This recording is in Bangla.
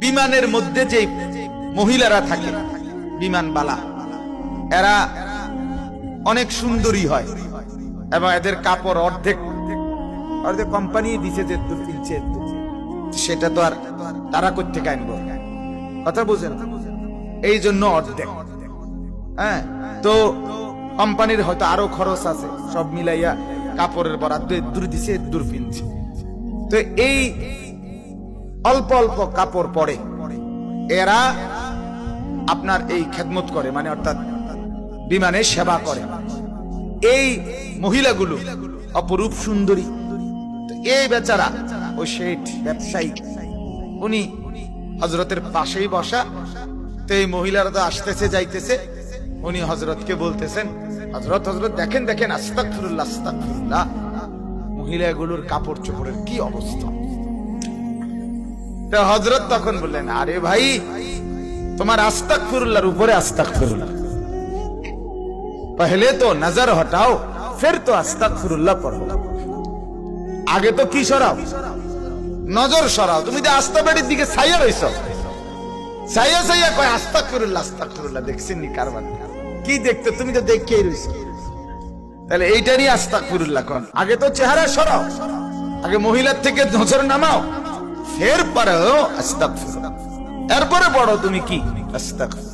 বিমানের মধ্যে যে মহিলারা থাকে বিমানবালা, এরা অনেক সুন্দরী হয় এবং এদের কাপড় অর্ধেক অর্ধেক কোম্পানি দিছে যে কিনছে, সেটা তো আর তারা করতে আনব, কথা বুঝেন? এই জন্য অর্ধেক। হ্যাঁ, তো কোম্পানির হয়তো আরো খরচ আছে, সব মিলাইয়া কাপড়ের বরাদ্দ দূর দিছে, দূর কিনছে। তো এই অল্প অল্প কাপড় পরে এরা আপনার এই খেদমত করে, মানে অর্থাৎ বিমানে সেবা করে। এই মহিলাগুলো অপরূপ সুন্দরী। এই বেচারা ওই শেঠ ব্যবসায়ী, উনি হযরতের পাশেই বসা। তো এই মহিলারা তো আসতেছে যাইতেছে, উনি হযরতকে বলতেছেন, হযরত হযরত দেখেন দেখেন, আস্তাগফিরুল্লাহ আস্তাগফিরুল্লাহ, মহিলাগুলোর কাপড় চোপড়ের কি অবস্থা। তো হযরত তখন বললেন, আরে ভাই, তোমার আস্তাগফিরুল্লাহর উপরে আস্তাগফিরুল্লাহ, पहले तो नजर हटाओ फिर तो আস্তাগফিরুল্লাহ পড়ো। আগে তো কি সরাও? নজর সরাও। তুমি যে আস্তা বাড়ির দিকে ছাইয়া রইছো, ছাইয়া ছাইয়া কয় আস্তাগফিরুল্লাহ আস্তাগফিরুল্লাহ, দেখছেন নি কারবার? কি দেখতে? তুমি তো দেখেই রইছো। তাহলে এইটারই আস্তাগফিরুল্লাহ কোন? আগে তো চেহারা সরাও, আগে মহিলার থেকে নজর নামাও, ফের পড়ো আস্তাগফিরুল্লাহ, এরপরে পড়ো তুমি কি আস্তাগফিরুল্লাহ।